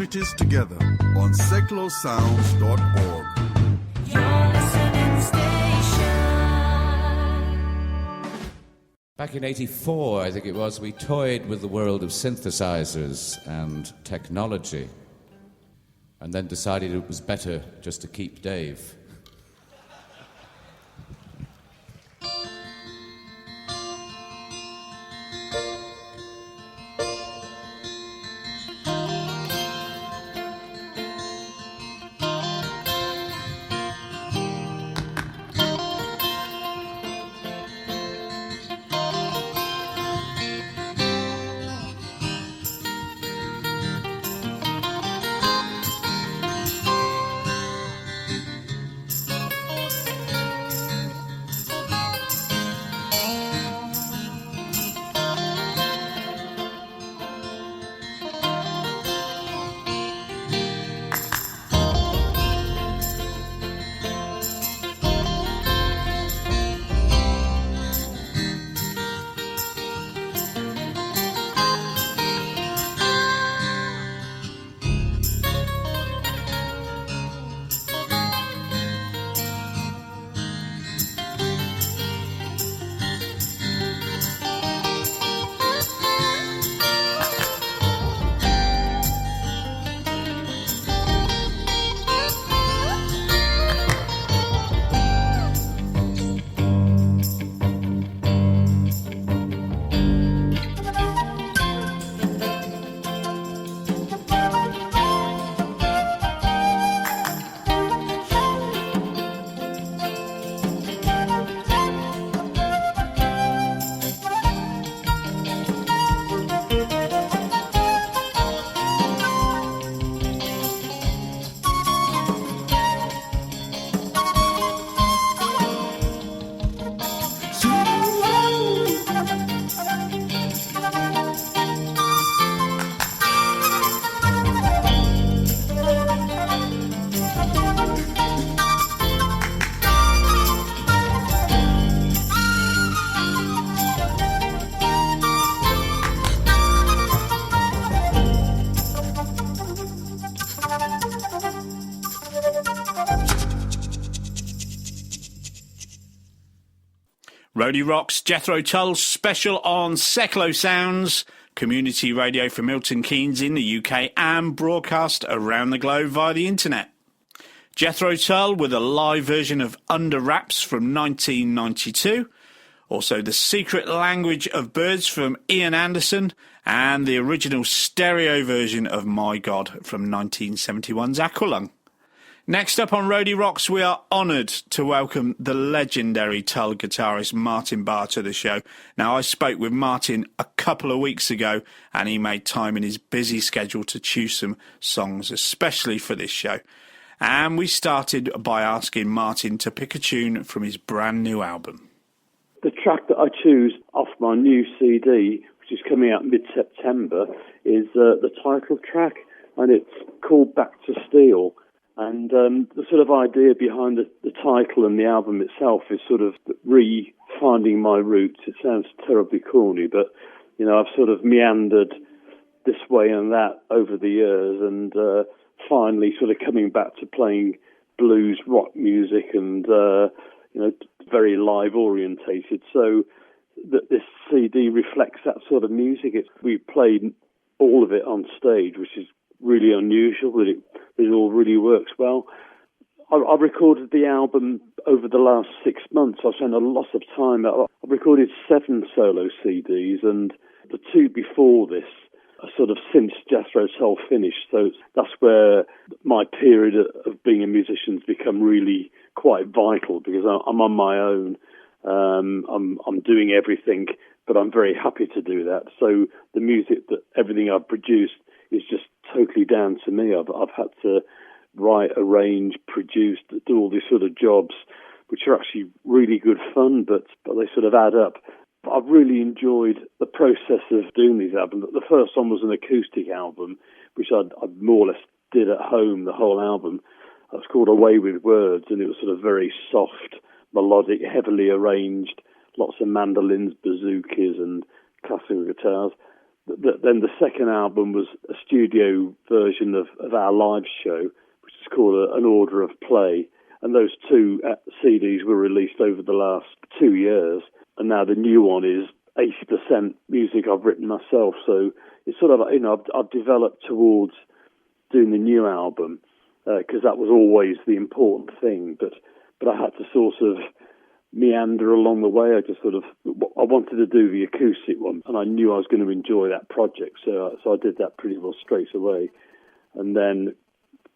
communities together on secularsounds.org. Your listening station. Back in 84, I think it was, we toyed with the world of synthesizers and technology, and then decided it was better just to keep Dave. Roadie Rocks, Jethro Tull Special on Secular Sounds, community radio from Milton Keynes in the UK and broadcast around the globe via the internet. Jethro Tull with a live version of Under Wraps from 1992, also The Secret Language of Birds from Ian Anderson, and the original stereo version of My God from 1971's Aqualung. Next up on Roadie Rocks, we are honoured to welcome the legendary Tull guitarist Martin Barre to the show. Now, I spoke with Martin a couple of weeks ago, and he made time in his busy schedule to choose some songs, especially for this show. And we started by asking Martin to pick a tune from his brand new album. The track that I choose off my new CD, which is coming out mid-September, is the title track, and it's called Back to Steel. And the sort of idea behind the title and the album itself is sort of re-finding my roots. It sounds terribly corny, but, you know, I've sort of meandered this way and that over the years, and finally sort of coming back to playing blues, rock music, and, very live orientated. So this CD reflects that sort of music. We played all of it on stage, which is really unusual, that it all really works well. I recorded the album over the last 6 months. I spent a lot of time. I recorded 7 solo CDs, and the 2 before this are sort of since Jethro Tull finished. So that's where my period of being a musician's become really quite vital, because I'm on my own. I'm doing everything, but I'm very happy to do that. So the music, everything I've produced is just totally down to me. I've had to write, arrange, produce, do all these sort of jobs, which are actually really good fun, but they sort of add up. I've really enjoyed the process of doing these albums. The first one was an acoustic album, which I more or less did at home, the whole album. It was called Away with Words, and it was sort of very soft, melodic, heavily arranged, lots of mandolins, bazookas, and classical guitars. Then the second album was a studio version of our live show, which is called An Order of Play. And those two CDs were released over the last 2 years. And now the new one is 80% music I've written myself. So it's sort of, I've developed towards doing the new album because that was always the important thing. But I had to sort of meander along the way. I wanted to do the acoustic one, and I knew I was going to enjoy that project. So I did that pretty well straight away. And then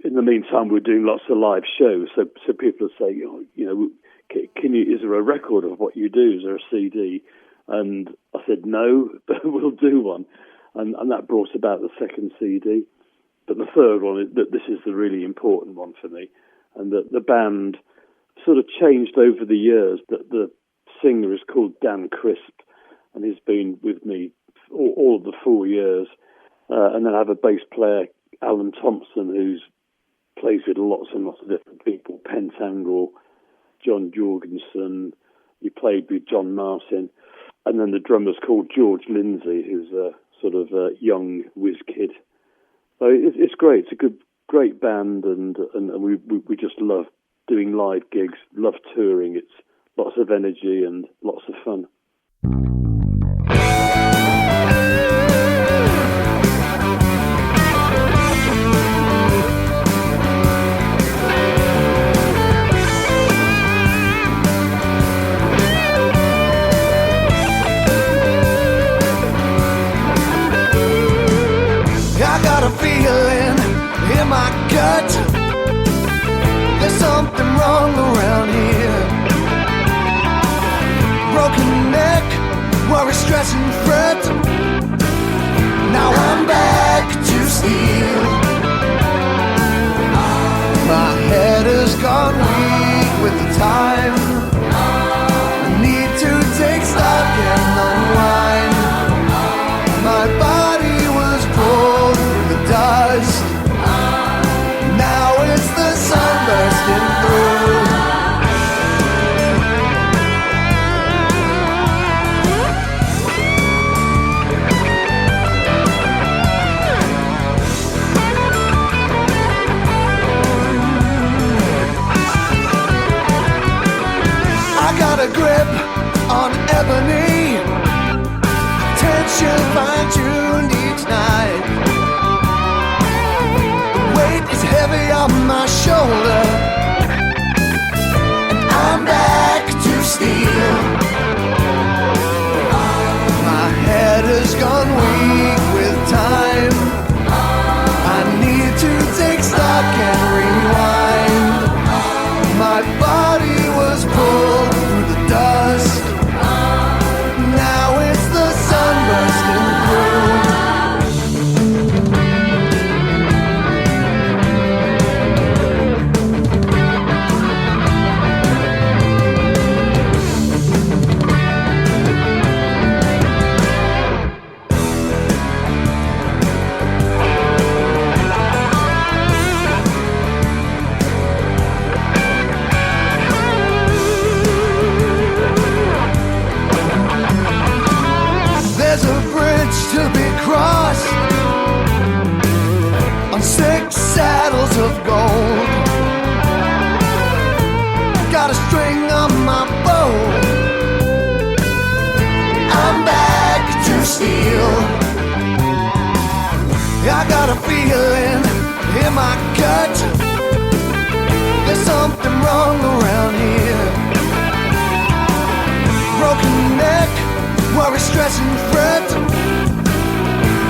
in the meantime, we're doing lots of live shows. So people would say, is there a record of what you do? Is there a CD? And I said, no, but we'll do one. And that brought about the second CD. But the third one, this is the really important one for me. And the band sort of changed over the years. The singer is called Dan Crisp, and he's been with me all of the 4 years. And then I have a bass player, Alan Thompson, who plays with lots and lots of different people, Pentangle, John Jorgensen. He played with John Martin. And then the drummer's called George Lindsay, who's a sort of a young whiz kid. So it's great. It's a great band, and we just love doing live gigs, love touring. It's lots of energy and lots of fun. A feeling in my gut, there's something wrong around here. Broken neck, worry, stress and fret. Now I'm back to steal. My head has gone weak with the time. I need to take stock and unwind. My body was pulled through the dust. Now it's the sun bursting through. I got a grip on ebony. Tension fine-tuned each night. The weight is heavy on my shoulder, and I'm back to steal. My head has gone weak with time. I need to take stock and rewind. My body was pulled through the dust. Now it's the sun bursting through. There's a bridge to be crossed on 6 saddles of gold. Got a string on my bow. I'm back to steal. I got a feeling in my gut. There's something wrong around here. Broken neck, worry, stress and fret.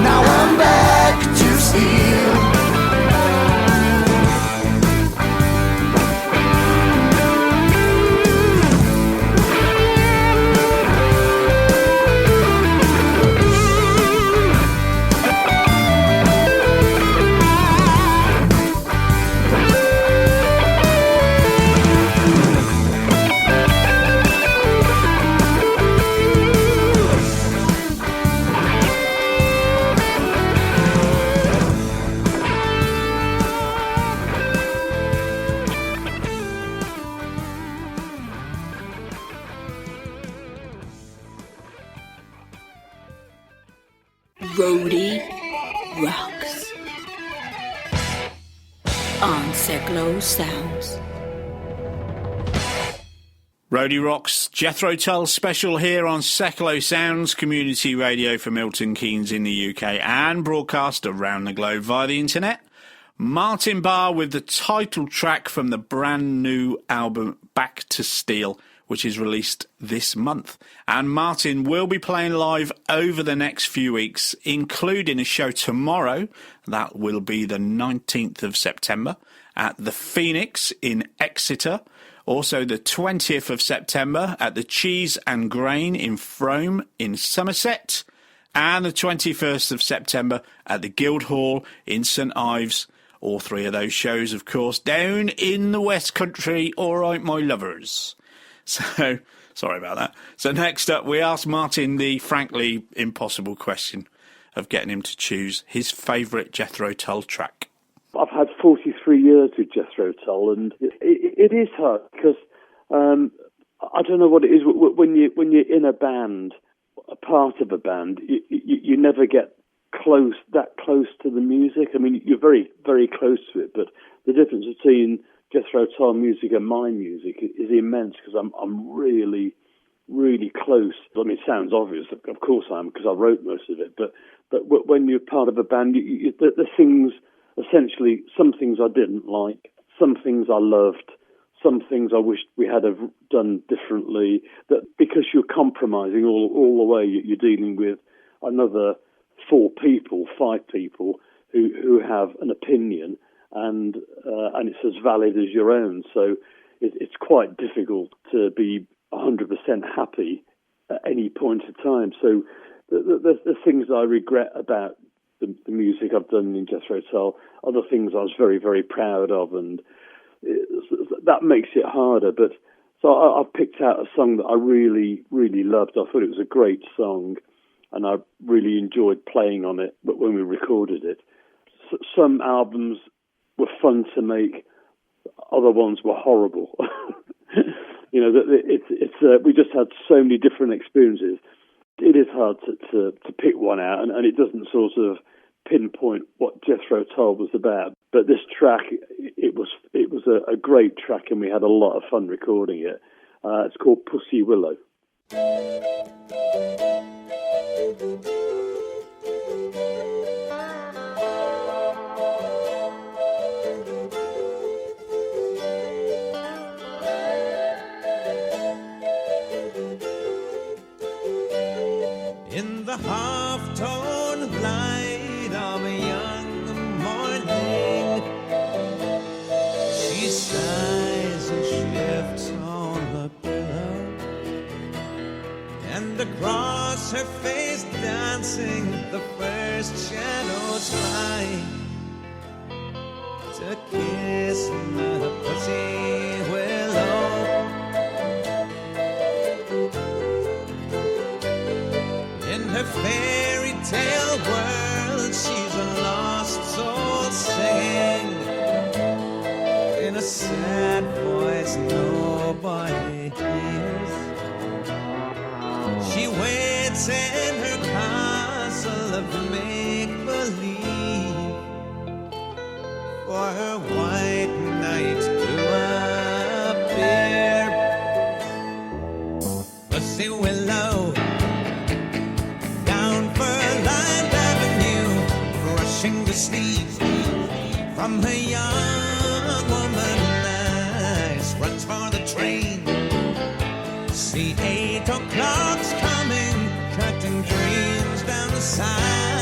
Now I'm back to steal. on Secklow Sounds. Roadie Rocks, Jethro Tull Special here on Secklow Sounds, community radio for Milton Keynes in the UK and broadcast around the globe via the internet. Martin Barre with the title track from the brand new album Back to Steel, which is released this month. And Martin will be playing live over the next few weeks, including a show tomorrow. That will be the 19th of September at the Phoenix in Exeter. Also the 20th of September at the Cheese and Grain in Frome in Somerset. And the 21st of September at the Guildhall in St Ives. All three of those shows, of course, down in the West Country. All right, my lovers. So, sorry about that. So next up, we asked Martin the frankly impossible question of getting him to choose his favourite Jethro Tull track. I've had 43 years with Jethro Tull, and it is hard because I don't know what it is. When you're in a band, a part of a band, you never get that close to the music. I mean, you're very, very close to it, but the difference between Jethro Tull music and my music is immense because I'm really, really close. I mean, it sounds obvious, of course I am, because I wrote most of it. But when you're part of a band, the things. Essentially, some things I didn't like, some things I loved, some things I wished we had have done differently. That because you're compromising all the way, you're dealing with another 5 people who have an opinion, and it's as valid as your own. So it's quite difficult to be 100% happy at any point in time. So the things I regret about the music I've done in Jethro Tull, other things I was very, very proud of, and that makes it harder. But so I picked out a song that I really, really loved. I thought it was a great song, and I really enjoyed playing on it. But when we recorded it, some albums were fun to make, other ones were horrible. You know, we just had so many different experiences. It is hard to pick one out, and it doesn't sort of pinpoint what Jethro Tull was about. But this track, it was a great track, and we had a lot of fun recording it. It's called Pussy Willow. In the half-tone light of a young morning, she sighs and shifts on the pillow, and across her face dancing the first shadows fly to kiss my pussy willow. Her fairy tale world, she's a lost soul singing in a sad voice nobody hears. She waits in her castle of make-believe for her white knight to appear. Pussy willow, the sleep from her young woman eyes, runs for the train. See 8 o'clock's coming, cutting dreams down the side.